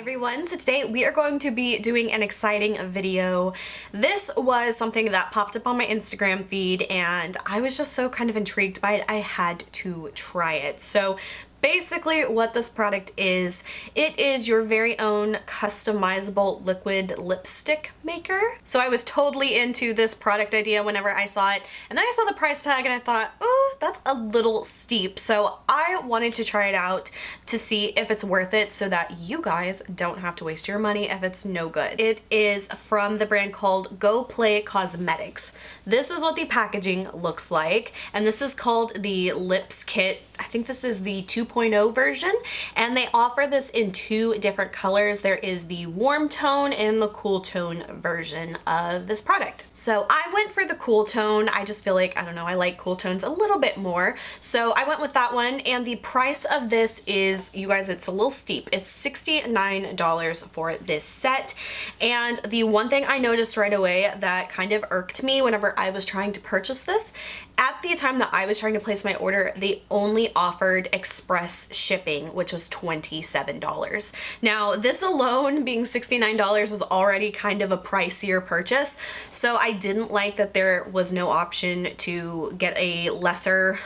everyone, so today we are going to be doing an exciting video. This was something that popped up on my Instagram feed and I was just so kind of intrigued by it, I had to try it. So basically what this product is, it is your very own customizable liquid lipstick maker. So I was totally into this product idea whenever I saw it, and then I saw the price tag and I thought, oh, that's a little steep. So I wanted to try it out to see if it's worth it so that you guys don't have to waste your money if it's no good. It is from the brand called Go Play Cosmetics. This is what the packaging looks like, and this is called the LIPSKIT. I think this is the 2.0 version, and they offer this in two different colors. There is the warm tone and the cool tone version of this product. So I went for the cool tone. I just feel like, I don't know, I like cool tones a little bit more. So I went with that one, and the price of this is, you guys, it's a little steep. It's $69 for this set. And the one thing I noticed right away that kind of irked me whenever I was trying to purchase this, at the time that I was trying to place my order, they only offered express shipping, which was $27. Now, this alone being $69 is already kind of a pricier purchase, so I didn't like that there was no option to get a lesser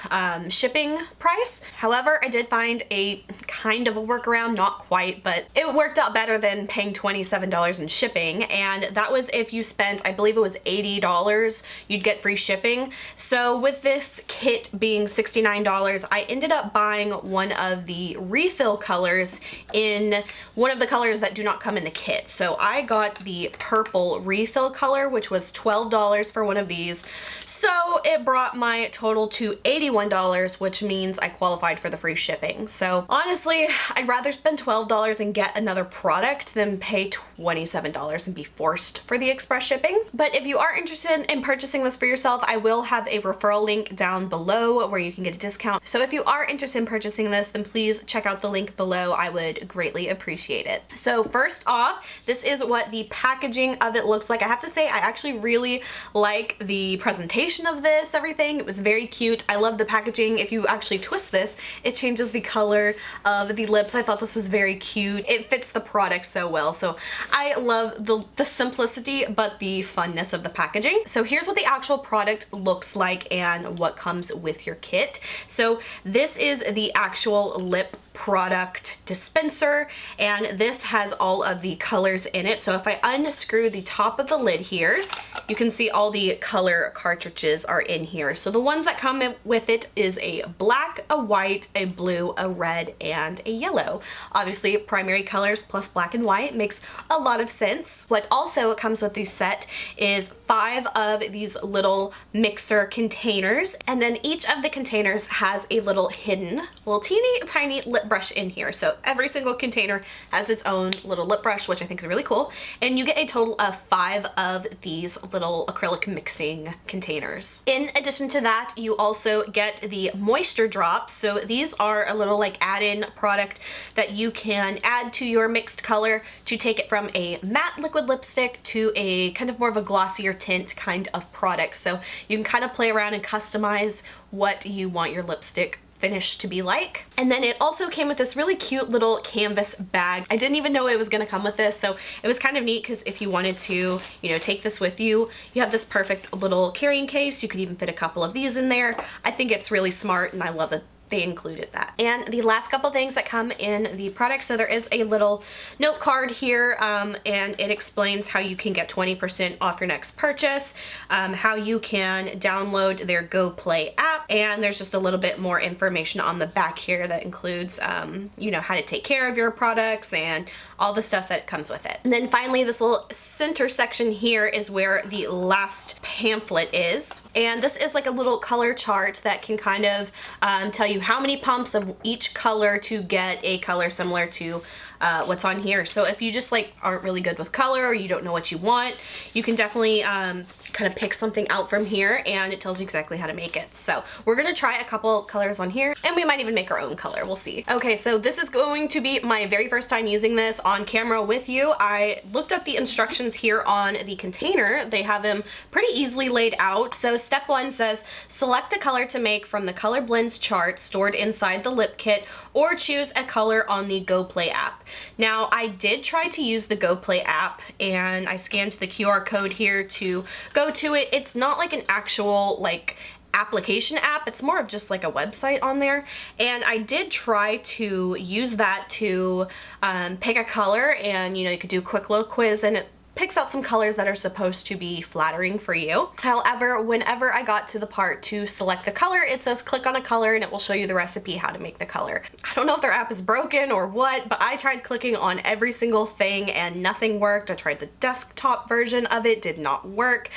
shipping price. However, I did find a kind of a workaround, not quite, but it worked out better than paying $27 in shipping, and that was if you spent, I believe it was $80, you'd get free shipping. So with this kit being $69, I ended up buying one of the refill colors in one of the colors that do not come in the kit. So I got the purple refill color, which was $12 for one of these. So it brought my total to $81, which means I qualified for the free shipping. So honestly, I'd rather spend $12 and get another product than pay $27 and be forced for the express shipping. But if you are interested in purchasing this for yourself, I will have a referral link down below where you can get a discount. So if you are interested in purchasing this, then please check out the link below. I would greatly appreciate it. So first off, this is what the packaging of it looks like. I have to say, I actually really like the presentation of this, everything. It was very cute. I love the packaging. If you actually twist this, it changes the color of the lips. I thought this was very cute. It fits the product so well. So I love the simplicity, but the funness of the packaging. So here's what the actual product looks like and what comes with your kit. So this is the actual lip product dispenser, and this has all of the colors in it. So if I unscrew the top of the lid here, you can see all the color cartridges are in here. So the ones that come with it is a black, a white, a blue, a red, and a yellow. Obviously primary colors plus black and white makes a lot of sense. What also comes with the set is 5 of these little mixer containers, and then each of the containers has a little hidden, little teeny tiny lip brush in here. So every single container has its own little lip brush, which I think is really cool. And you get a total of 5 of these little acrylic mixing containers. In addition to that, you also get the moisture drops. So these are a little like add-in product that you can add to your mixed color to take it from a matte liquid lipstick to a kind of more of a glossier tint kind of product. So you can kind of play around and customize what you want your lipstick finish to be like. And then it also came with this really cute little canvas bag. I didn't even know it was gonna come with this, so it was kind of neat because if you wanted to, you know, take this with you, you have this perfect little carrying case. You could even fit a couple of these in there. I think it's really smart, and I love that they included that. And the last couple things that come in the product, so there is a little note card here, and it explains how you can get 20% off your next purchase, how you can download their Go Play app, and there's just a little bit more information on the back here that includes, you know, how to take care of your products and all the stuff that comes with it. And then finally, this little center section here is where the last pamphlet is, and this is like a little color chart that can kind of tell you how many pumps of each color to get a color similar to what's on here. So if you just like aren't really good with color or you don't know what you want, you can definitely kind of pick something out from here, and it tells you exactly how to make it. So we're gonna try a couple colors on here, and we might even make our own color. We'll see. Okay, so this is going to be my very first time using this on camera with you. I looked at the instructions here on the container. They have them pretty easily laid out. So step 1 says, select a color to make from the color blends chart stored inside the lip kit, or choose a color on the Go Play app. Now, I did try to use the GoPlay app, and I scanned the QR code here to go to it. It's not like an actual like application app, it's more of just like a website on there, and I did try to use that to pick a color, and you know, you could do a quick little quiz and it picks out some colors that are supposed to be flattering for you. However, whenever I got to the part to select the color, it says click on a color and it will show you the recipe how to make the color. I don't know if their app is broken or what, but I tried clicking on every single thing and nothing worked. I tried the desktop version of it, did not work.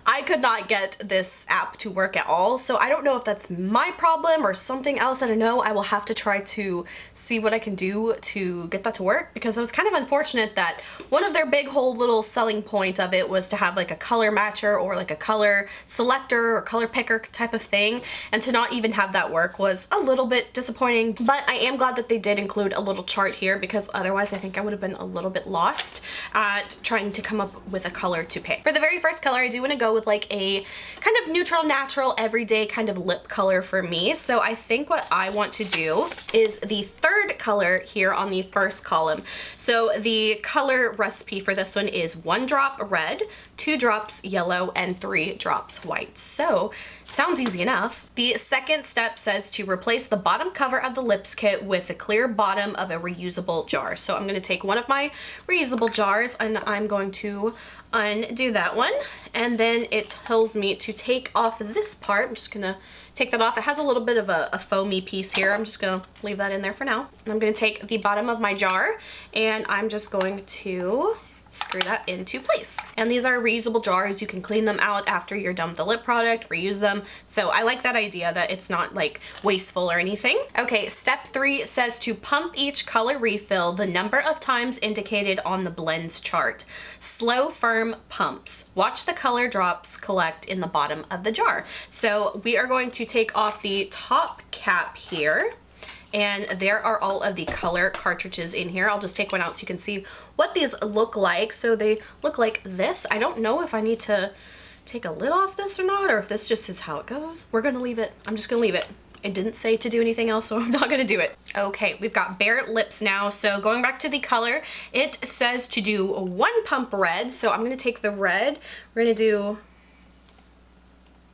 I could not get this app to work at all, so I don't know if that's my problem or something else. I don't know. I will have to try to see what I can do to get that to work, because it was kind of unfortunate that one of their big whole little selling point of it was to have like a color matcher or like a color selector or color picker type of thing, and to not even have that work was a little bit disappointing. But I am glad that they did include a little chart here, because otherwise I think I would have been a little bit lost at trying to come up with a color to pick. For the very first color, I do want to go with like a kind of neutral, natural, everyday kind of lip color for me. So I think what I want to do is the third color here on the first column. So the color recipe for this one is 1 drop red, 2 drops yellow, and 3 drops white. So sounds easy enough. The second step says to replace the bottom cover of the lips kit with the clear bottom of a reusable jar. So I'm going to take one of my reusable jars and I'm going to undo that one, and then it tells me to take off this part. I'm just gonna take that off. It has a little bit of a foamy piece here. I'm just gonna leave that in there for now. And I'm gonna take the bottom of my jar and I'm just going to screw that into place. And these are reusable jars. You can clean them out after you're done with the lip product, reuse them. So I like that idea that it's not like wasteful or anything. Okay, step 3 says to pump each color refill the number of times indicated on the blends chart. Slow, firm pumps. Watch the color drops collect in the bottom of the jar. So we are going to take off the top cap here, and there are all of the color cartridges in here. I'll just take one out so you can see what these look like. So they look like this. I don't know if I need to take a lid off this or not, or if this just is how it goes. We're gonna leave it. I'm just gonna leave it. It didn't say to do anything else, so I'm not gonna do it. Okay, we've got bare lips now. So going back to the color, it says to do 1 pump red. So I'm gonna take the red. We're gonna do,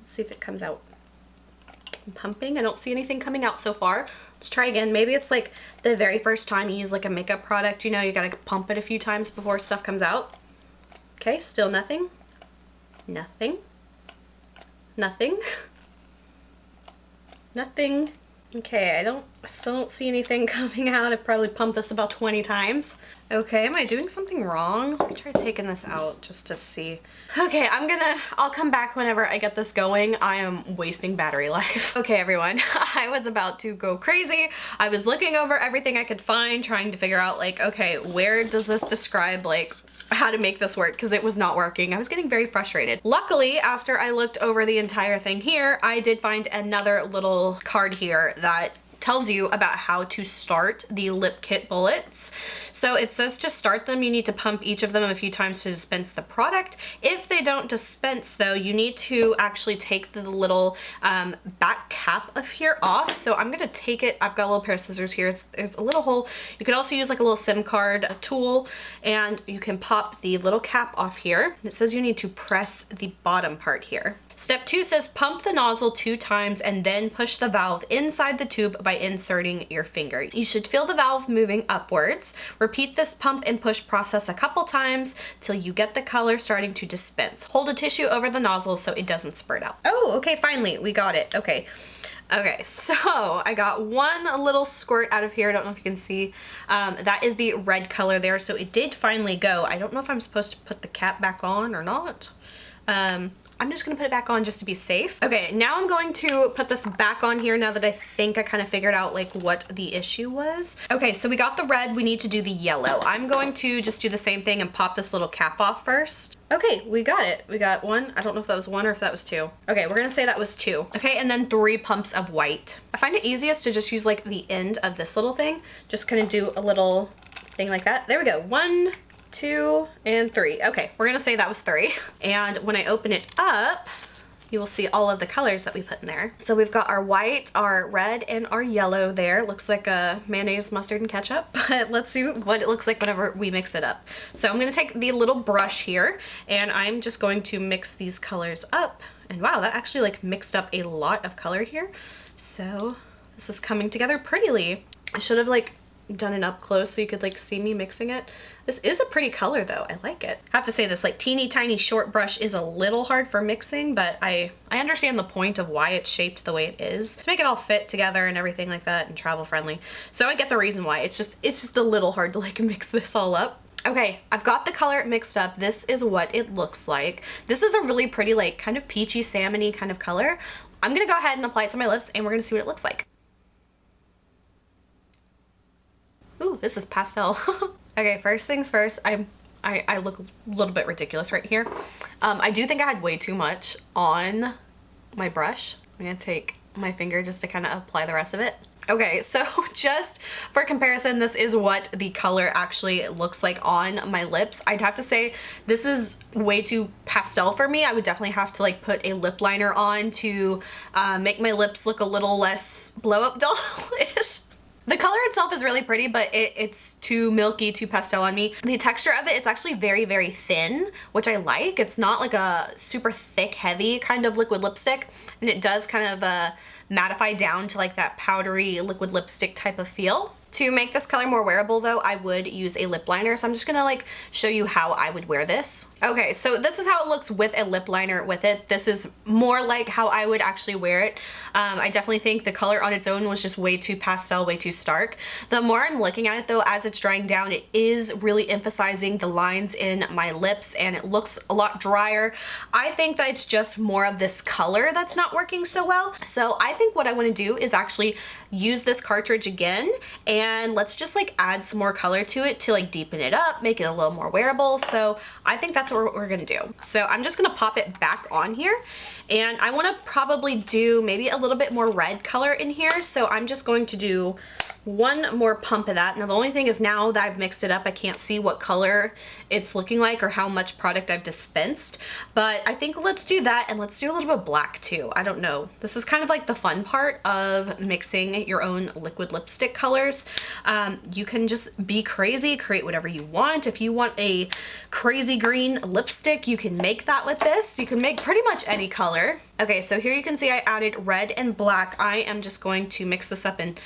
let's see if it comes out. I'm pumping. I don't see anything coming out so far. Let's try again. Maybe it's like the very first time you use like a makeup product, you know, you gotta pump it a few times before stuff comes out. Okay, still nothing. Nothing. Nothing. Nothing. Okay, I still don't see anything coming out. I've probably pumped this about 20 times. Okay, am I doing something wrong? Let me try taking this out just to see. Okay, I'll come back whenever I get this going. I am wasting battery life. Okay, everyone, I was about to go crazy. I was looking over everything I could find, trying to figure out like, okay, where does this describe like how to make this work, because it was not working. I was getting very frustrated. Luckily, after I looked over the entire thing here, I did find another little card here that tells you about how to start the lip kit bullets. So it says to start them, you need to pump each of them a few times to dispense the product. If they don't dispense though, you need to actually take the little back cap of here off. So I'm gonna take it, I've got a little pair of scissors here. There's a little hole. You could also use like a little SIM card tool, and you can pop the little cap off here. It says you need to press the bottom part here. Step 2 says pump the nozzle 2 times and then push the valve inside the tube by inserting your finger. You should feel the valve moving upwards. Repeat this pump and push process a couple times till you get the color starting to dispense. Hold a tissue over the nozzle so it doesn't spurt out. Oh, okay, finally, we got it. Okay. Okay, so I got one little squirt out of here. I don't know if you can see. That is the red color there, so it did finally go. I don't know if I'm supposed to put the cap back on or not. I'm just gonna put it back on just to be safe. Okay, now I'm going to put this back on here now that I think I kind of figured out like what the issue was. Okay, so we got the red, we need to do the yellow. I'm going to just do the same thing and pop this little cap off first. Okay, we got it. We got 1. I don't know if that was 1 or if that was 2. Okay, we're gonna say that was 2. Okay, and then 3 pumps of white. I find it easiest to just use like the end of this little thing. Just kind of do a little thing like that. There we go. 1, 2, and 3. Okay, we're gonna say that was 3. And when I open it up, you will see all of the colors that we put in there. So we've got our white, our red, and our yellow there. Looks like a mayonnaise, mustard, and ketchup, but let's see what it looks like whenever we mix it up. So I'm gonna take the little brush here, and I'm just going to mix these colors up. And wow, that actually like mixed up a lot of color here. So this is coming together prettily. I should have like done it up close so you could like see me mixing it. This is a pretty color though, I like it. I have to say this like teeny tiny short brush is a little hard for mixing, but I understand the point of why it's shaped the way it is, to make it all fit together and everything like that and travel friendly. So I get the reason why. It's just a little hard to like mix this all up. Okay, I've got the color mixed up. This is what it looks like. This is a really pretty like kind of peachy salmon-y kind of color. I'm gonna go ahead and apply it to my lips and we're gonna see what it looks like. Ooh, this is pastel. Okay, first things first, I look a little bit ridiculous right here. I do think I had way too much on my brush. I'm gonna take my finger just to kind of apply the rest of it. Okay, so just for comparison, this is what the color actually looks like on my lips. I'd have to say this is way too pastel for me. I would definitely have to like put a lip liner on to make my lips look a little less blow-up doll-ish. The color itself is really pretty, but it's too milky, too pastel on me. The texture of it, it's actually very, very thin, which I like. It's not like a super thick, heavy kind of liquid lipstick, and it does kind of mattify down to like that powdery liquid lipstick type of feel. To make this color more wearable though, I would use a lip liner, so I'm just gonna like show you how I would wear this. Okay, so this is how it looks with a lip liner with it. This is more like how I would actually wear it. I definitely think the color on its own was just way too pastel, way too stark. The more I'm looking at it though, as it's drying down, it is really emphasizing the lines in my lips and it looks a lot drier. I think that it's just more of this color that's not working so well. So I think what I wanna do is actually use this cartridge again and let's just like add some more color to it to like deepen it up, make it a little more wearable. So I think that's what we're gonna do. So I'm just gonna pop it back on here and I wanna probably do maybe a little bit more red color in here. So I'm just going to do one more pump of that. Now the only thing is now that I've mixed it up, I can't see what color it's looking like or how much product I've dispensed, but I think let's do that and let's do a little bit of black too. I don't know. This is kind of like the fun part of mixing your own liquid lipstick colors. You can just be crazy, create whatever you want. If you want a crazy green lipstick, you can make that with this. You can make pretty much any color. Okay, so here you can see I added red and black. I am just going to mix this up and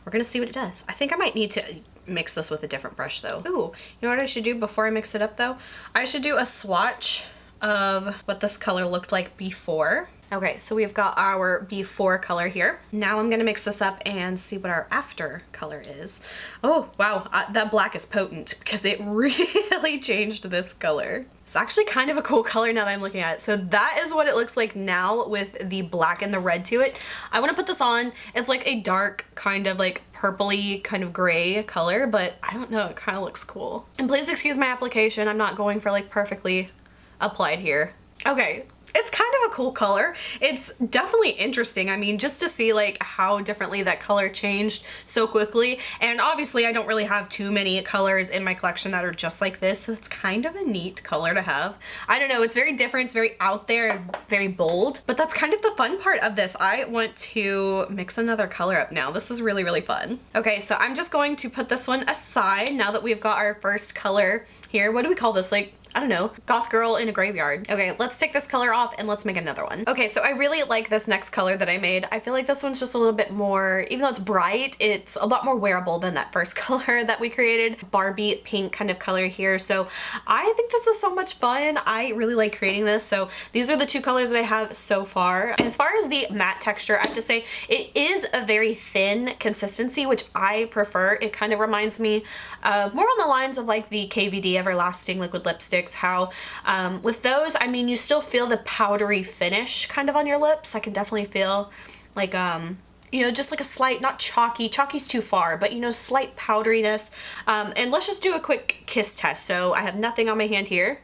we're gonna see what it does. I think I might need to mix this with a different brush though. Ooh, you know what I should do before I mix it up though? I should do a swatch of what this color looked like before. Okay, so we've got our before color here. Now I'm gonna mix this up and see what our after color is. Oh, wow, that black is potent because it really changed this color. It's actually kind of a cool color now that I'm looking at it. So that is what it looks like now with the black and the red to it. I wanna put this on. It's like a dark kind of like purpley kind of gray color, but I don't know, it kind of looks cool. And please excuse my application. I'm not going for like perfectly applied here. Okay. It's kind of a cool color. It's definitely interesting. I mean, just to see like how differently that color changed so quickly. And obviously I don't really have too many colors in my collection that are just like this. So it's kind of a neat color to have. I don't know, it's very different. It's very out there and very bold, but that's kind of the fun part of this. I want to mix another color up now. This is really, really fun. Okay, so I'm just going to put this one aside now that we've got our first color here. What do we call this? Like, I don't know, goth girl in a graveyard. Okay, let's take this color off and let's make another one. Okay, so I really like this next color that I made. I feel like this one's just a little bit more, even though it's bright, it's a lot more wearable than that first color that we created. Barbie pink kind of color here. So I think this is so much fun. I really like creating this. So these are the two colors that I have so far. And as far as the matte texture, I have to say it is a very thin consistency, which I prefer. It kind of reminds me of more on the lines of like the KVD Everlasting liquid lipstick. How with those, I mean, you still feel the powdery finish kind of on your lips. I can definitely feel like you know, just like a slight, not chalky, chalky's too far, but you know, slight powderiness. And let's just do a quick kiss test. So I have nothing on my hand here.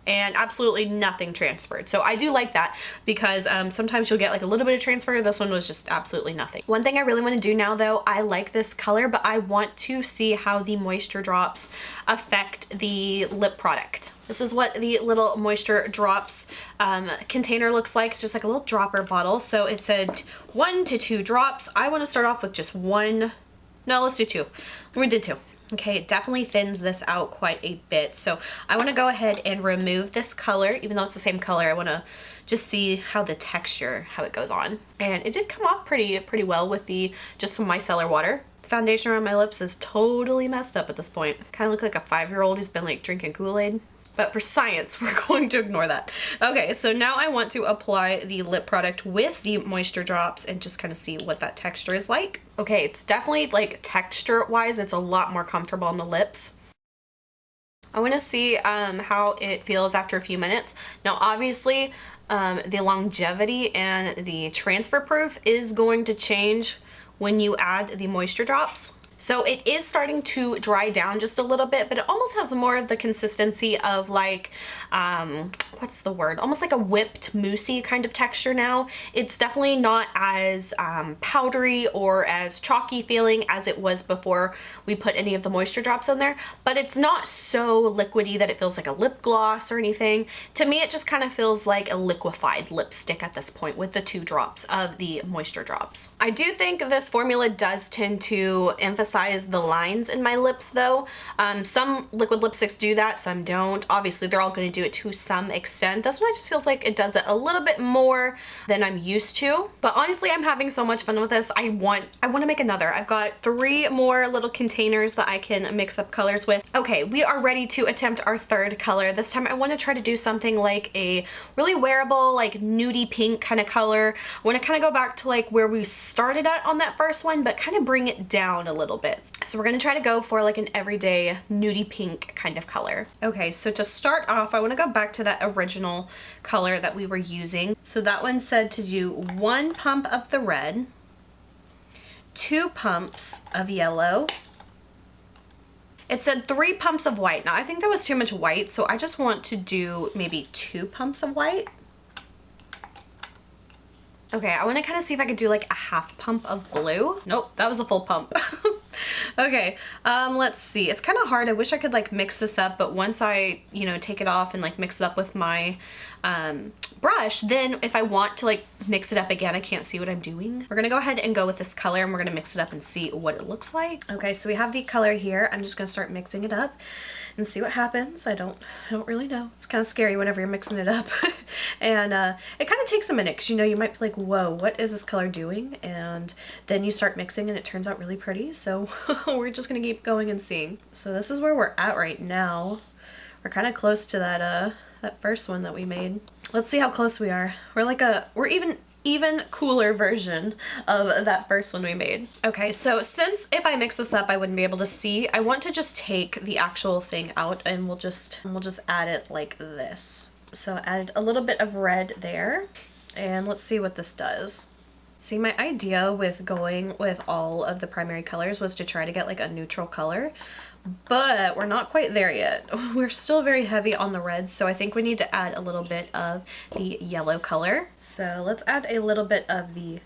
and absolutely nothing transferred. So I do like that because sometimes you'll get like a little bit of transfer. This one was just absolutely nothing. One thing I really want to do now though, I like this color, but I want to see how the moisture drops affect the lip product. This is what the little moisture drops container looks like. It's just like a little dropper bottle. So it said 1 to 2 drops. I want to start off with just 1. No, let's do 2. We did 2. Okay, it definitely thins this out quite a bit. So I want to go ahead and remove this color, even though it's the same color. I want to just see how the texture, how it goes on. And it did come off pretty well with the just some micellar water. The foundation around my lips is totally messed up at this point. Kind of look like a 5-year-old who's been like drinking Kool-Aid. But for science, we're going to ignore that. Okay, so now I want to apply the lip product with the moisture drops and just kind of see what that texture is like. Okay, it's definitely like texture-wise, it's a lot more comfortable on the lips. I want to see how it feels after a few minutes. Now, obviously, the longevity and the transfer proof is going to change when you add the moisture drops. So it is starting to dry down just a little bit, but it almost has more of the consistency of like, what's the word? Almost like a whipped moussey kind of texture now. It's definitely not as powdery or as chalky feeling as it was before we put any of the moisture drops in there, but it's not so liquidy that it feels like a lip gloss or anything. To me, it just kind of feels like a liquefied lipstick at this point with the 2 drops of the moisture drops. I do think this formula does tend to emphasize the lines in my lips though. Some liquid lipsticks do that, some don't. Obviously they're all going to do it to some extent. This one just feels like it does it a little bit more than I'm used to. But honestly, I'm having so much fun with this. I want to make another. I've got 3 more little containers that I can mix up colors with. Okay, we are ready to attempt our 3rd color. This time I want to try to do something like a really wearable, like nudie pink kind of color. I want to kind of go back to like where we started at on that first one, but kind of bring it down a little bit. So we're gonna try to go for like an everyday nudie pink kind of color. Okay, so to start off, I want to go back to that original color that we were using. So that one said to do 1 pump of the red, 2 pumps of yellow. It said 3 pumps of white. Now I think that was too much white, so I just want to do maybe 2 pumps of white. Okay, I want to kind of see if I could do like a half pump of blue. Nope, that was a full pump. Okay, let's see. It's kind of hard. I wish I could like mix this up, but once I, you know, take it off and like mix it up with my brush, then if I want to like mix it up again, I can't see what I'm doing. We're gonna go ahead and go with this color and we're gonna mix it up and see what it looks like. Okay, so we have the color here. I'm just gonna start mixing it up and see what happens. I don't really know. It's kind of scary whenever you're mixing it up. And it kind of takes a minute because, you know, you might be like, whoa, what is this color doing? And then you start mixing and it turns out really pretty. So we're just gonna keep going and seeing. So this is where we're at right now. We're kind of close to that that first one that we made. Let's see how close we are. We're even cooler version of that first one we made. Okay, so since if I mix this up I wouldn't be able to see, I want to just take the actual thing out and we'll just add it like this. So I added a little bit of red there, and let's see what this does. See, my idea with going with all of the primary colors was to try to get like a neutral color, but we're not quite there yet. We're still very heavy on the red, so I think we need to add a little bit of the yellow color. So let's add a little bit of the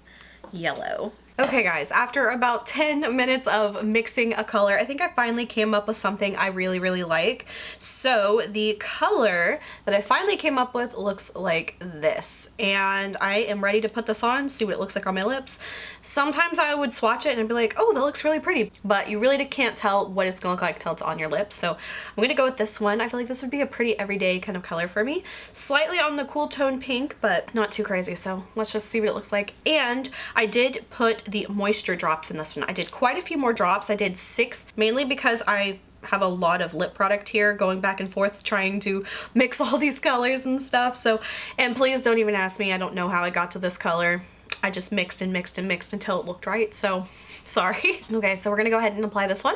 yellow. Okay guys, after about 10 minutes of mixing a color, I think I finally came up with something I really like. So the color that I finally came up with looks like this, and I am ready to put this on, see what it looks like on my lips. Sometimes I would swatch it and I'd be like, oh, that looks really pretty, but you really can't tell what it's gonna look like till it's on your lips. So I'm gonna go with this one. I feel like this would be a pretty everyday kind of color for me. Slightly on the cool tone pink, but not too crazy, so let's just see what it looks like. And I did put the moisture drops in this one. I did quite a few more drops. I did 6, mainly because I have a lot of lip product here going back and forth trying to mix all these colors and stuff. So, and please don't even ask me, I don't know how I got to this color. I just mixed and mixed and mixed until it looked right, so sorry. Okay, so we're gonna go ahead and apply this one.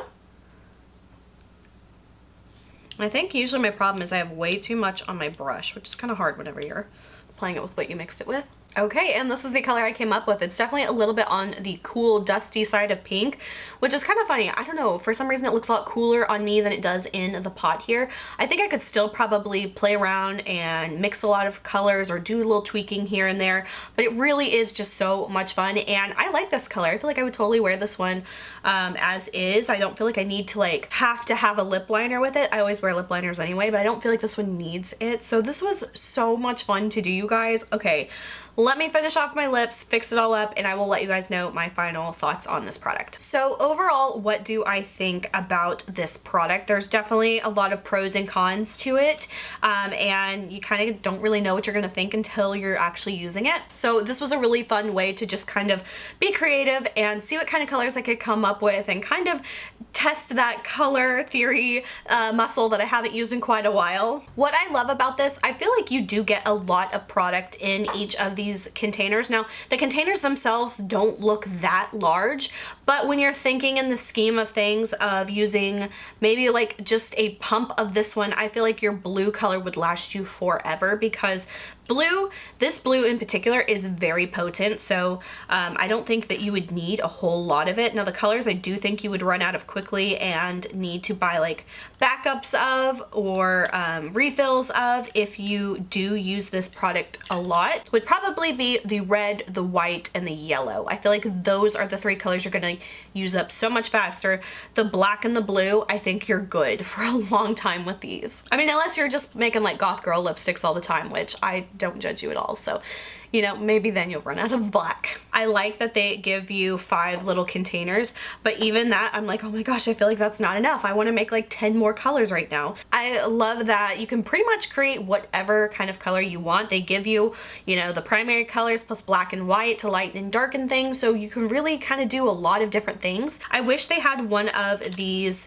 I think usually my problem is I have way too much on my brush, which is kind of hard whenever you're applying it with what you mixed it with. Okay, and this is the color I came up with. It's definitely a little bit on the cool, dusty side of pink, which is kind of funny. I don't know, for some reason it looks a lot cooler on me than it does in the pot here. I think I could still probably play around and mix a lot of colors or do a little tweaking here and there, but it really is just so much fun, and I like this color. I feel like I would totally wear this one as is. I don't feel like I need to have to have a lip liner with it. I always wear lip liners anyway, but I don't feel like this one needs it. So this was so much fun to do, you guys. Okay. Let me finish off my lips, fix it all up, and I will let you guys know my final thoughts on this product. So overall, what do I think about this product? There's definitely a lot of pros and cons to it, and you kind of don't really know what you're gonna think until you're actually using it. So this was a really fun way to just kind of be creative and see what kind of colors I could come up with and kind of test that color theory muscle that I haven't used in quite a while. What I love about this, I feel like you do get a lot of product in each of these containers. Now, the containers themselves don't look that large, but when you're thinking in the scheme of things of using maybe like just a pump of this one, I feel like your blue color would last you forever, because this blue in particular is very potent, so I don't think that you would need a whole lot of it. Now the colors I do think you would run out of quickly and need to buy like backups of or refills of if you do use this product a lot would probably be the red, the white, and the yellow. I feel like those are the three colors you're gonna use up so much faster. The black and the blue, I think you're good for a long time with these. I mean, unless you're just making like goth girl lipsticks all the time, which I don't judge you at all. So, you know, maybe then you'll run out of black. I like that they give you 5 little containers, but even that, I'm like, oh my gosh, I feel like that's not enough. I want to make like 10 more colors right now. I love that you can pretty much create whatever kind of color you want. They give you, you know, the primary colors plus black and white to lighten and darken things, so you can really kind of do a lot of different things. I wish they had one of these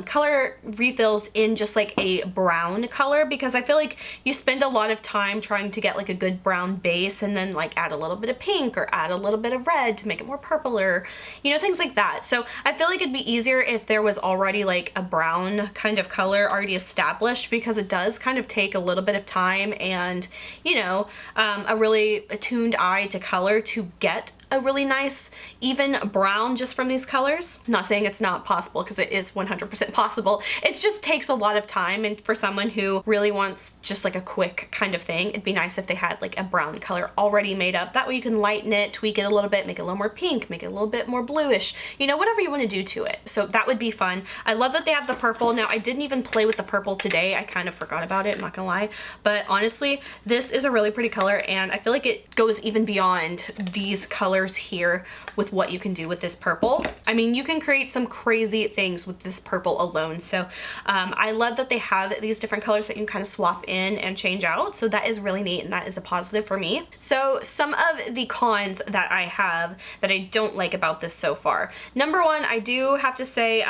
color refills in just like a brown color, because I feel like you spend a lot of time trying to get like a good brown base and then like add a little bit of pink or add a little bit of red to make it more purple, or, you know, things like that. So I feel like it'd be easier if there was already like a brown kind of color already established, because it does kind of take a little bit of time and, you know, a really attuned eye to color to get a really nice even brown just from these colors. I'm not saying it's not possible, because it is 100% possible. It just takes a lot of time, and for someone who really wants just like a quick kind of thing, it'd be nice if they had like a brown color already made up. That way you can lighten it, tweak it a little bit, make it a little more pink, make it a little bit more bluish, you know, whatever you want to do to it. So that would be fun. I love that they have the purple. Now, I didn't even play with the purple today. I kind of forgot about it, I'm not gonna lie, but honestly, this is a really pretty color, and I feel like it goes even beyond these colors here with what you can do with this purple. I mean, you can create some crazy things with this purple alone. So I love that they have these different colors that you can kind of swap in and change out. So that is really neat, and that is a positive for me. So some of the cons that I have that I don't like about this so far. Number one, I do have to say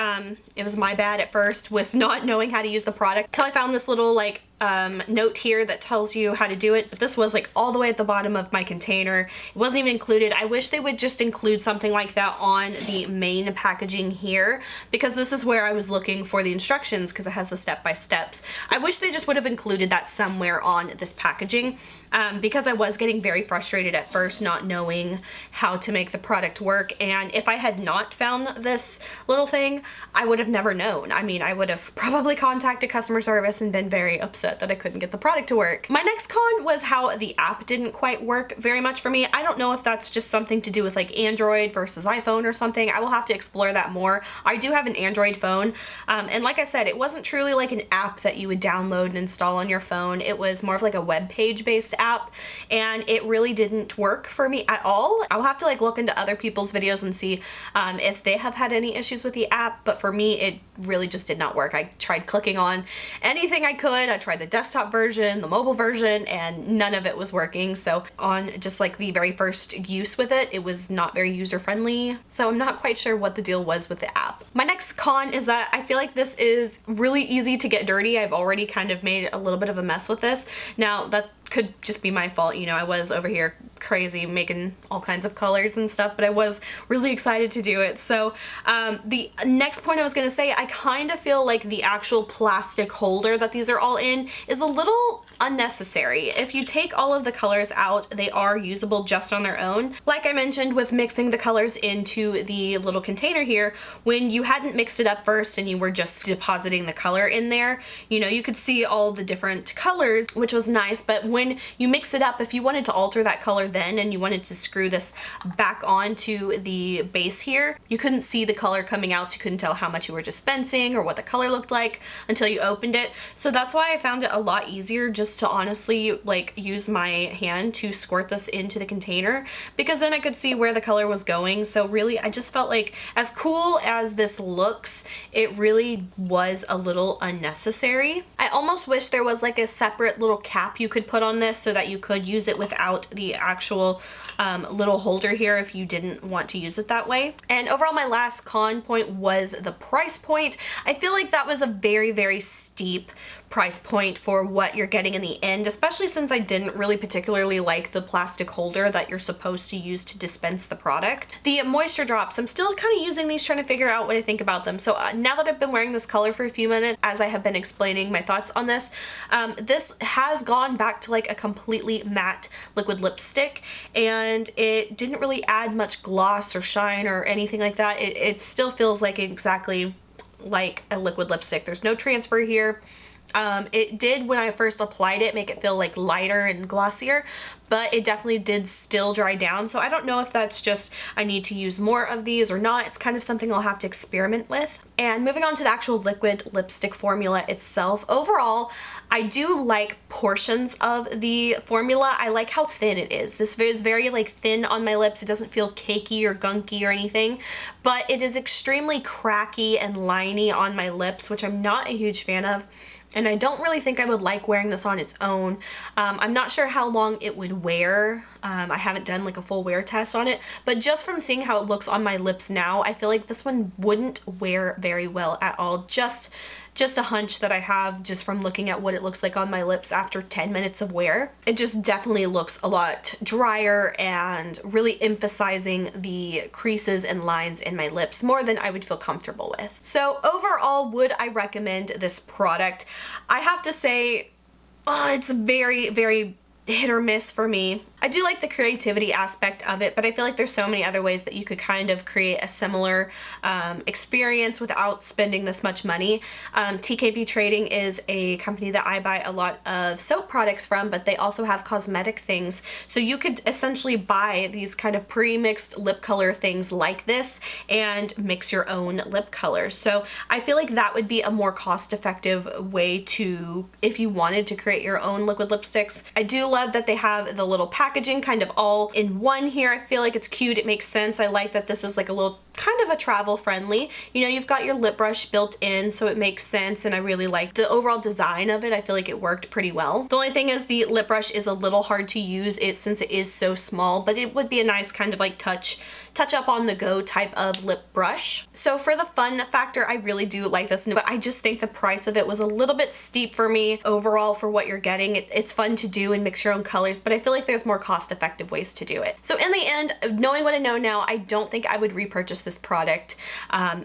it was my bad at first with not knowing how to use the product till I found this little like note here that tells you how to do it, but this was like all the way at the bottom of my container. It wasn't even included. I wish they would just include something like that on the main packaging here, because this is where I was looking for the instructions, because it has the step-by-steps. I wish they just would have included that somewhere on this packaging, because I was getting very frustrated at first not knowing how to make the product work, and if I had not found this little thing, I would have never known. I mean, I would have probably contacted customer service and been very upset that I couldn't get the product to work. My next con was how the app didn't quite work very much for me. I don't know if that's just something to do with like Android versus iPhone or something. I will have to explore that more. I do have an Android phone, and like I said, it wasn't truly like an app that you would download and install on your phone. It was more of like a web page based app, and it really didn't work for me at all. I'll have to like look into other people's videos and see if they have had any issues with the app, but for me it really just did not work. I tried clicking on anything I could. I tried the desktop version, the mobile version, and none of it was working. So on just like the very first use with it, it was not very user friendly. So I'm not quite sure what the deal was with the app. My next con is that I feel like this is really easy to get dirty. I've already kind of made a little bit of a mess with this. Now that could just be my fault, you know, I was over here crazy making all kinds of colors and stuff, but I was really excited to do it. So the next point I was gonna say, I kind of feel like the actual plastic holder that these are all in is a little unnecessary. If you take all of the colors out, they are usable just on their own. Like I mentioned with mixing the colors into the little container here, when you hadn't mixed it up first and you were just depositing the color in there, you know, you could see all the different colors, which was nice, but when you mix it up, if you wanted to alter that color then and you wanted to screw this back onto the base here, you couldn't see the color coming out, so you couldn't tell how much you were dispensing or what the color looked like until you opened it. So that's why I found it a lot easier just to honestly like use my hand to squirt this into the container, because then I could see where the color was going. So really I just felt like, as cool as this looks, it really was a little unnecessary. I almost wish there was like a separate little cap you could put on this so that you could use it without the actual little holder here if you didn't want to use it that way. And overall, my last con point was the price point. I feel like that was a very, very steep price point for what you're getting in the end, especially since I didn't really particularly like the plastic holder that you're supposed to use to dispense the product. The moisture drops, I'm still kind of using these, trying to figure out what I think about them. So now that I've been wearing this color for a few minutes, as I have been explaining my thoughts on this, this has gone back to like a completely matte liquid lipstick, and it didn't really add much gloss or shine or anything like that. It still feels like exactly like a liquid lipstick. There's no transfer here. It did, when I first applied it, make it feel like lighter and glossier, but it definitely did still dry down. So I don't know if that's just I need to use more of these or not. It's kind of something I'll have to experiment with. And moving on to the actual liquid lipstick formula itself, overall, I do like portions of the formula. I like how thin it is. This is very like thin on my lips. It doesn't feel cakey or gunky or anything, but it is extremely cracky and liney on my lips, which I'm not a huge fan of. And I don't really think I would like wearing this on its own. I'm not sure how long it would wear. I haven't done like a full wear test on it, but just from seeing how it looks on my lips now, I feel like this one wouldn't wear very well at all. Just a hunch that I have just from looking at what it looks like on my lips after 10 minutes of wear. It just definitely looks a lot drier and really emphasizing the creases and lines in my lips more than I would feel comfortable with. So overall, would I recommend this product? I have to say, it's very, very hit or miss for me. I do like the creativity aspect of it, but I feel like there's so many other ways that you could kind of create a similar experience without spending this much money. TKB Trading is a company that I buy a lot of soap products from, but they also have cosmetic things. So you could essentially buy these kind of pre-mixed lip color things like this and mix your own lip colors. So I feel like that would be a more cost-effective way to, if you wanted to create your own liquid lipsticks. I do love that they have the little packaging kind of all in one here. I feel like it's cute. It makes sense. I like that this is like a little kind of a travel friendly. You know, you've got your lip brush built in, so it makes sense, and I really like the overall design of it. I feel like it worked pretty well. The only thing is the lip brush is a little hard to use since it is so small, but it would be a nice kind of like touch up on the go type of lip brush. So for the fun factor, I really do like this, but I just think the price of it was a little bit steep for me overall for what you're getting. It's fun to do and mix your own colors, but I feel like there's more cost-effective ways to do it. So in the end, knowing what I know now, I don't think I would repurchase this product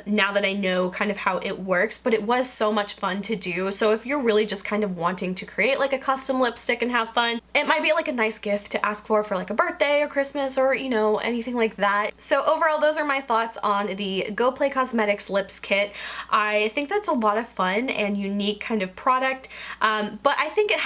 now that I know kind of how it works, but it was so much fun to do. So if you're really just kind of wanting to create like a custom lipstick and have fun, it might be like a nice gift to ask for like a birthday or Christmas or, you know, anything like that. So overall, those are my thoughts on the Go Play Cosmetics Lips Kit. I think that's a lot of fun and unique kind of product, but I think it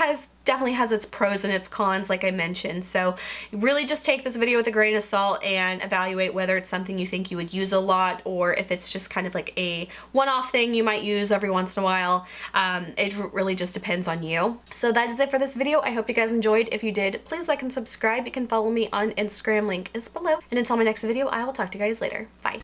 definitely has its pros and its cons, like I mentioned. So really just take this video with a grain of salt and evaluate whether it's something you think you would use a lot, or if it's just kind of like a one-off thing you might use every once in a while. It really just depends on you. So that is it for this video. I hope you guys enjoyed. If you did, please like and subscribe. You can follow me on Instagram, link is below. And until my next video, I will talk to you guys later. Bye.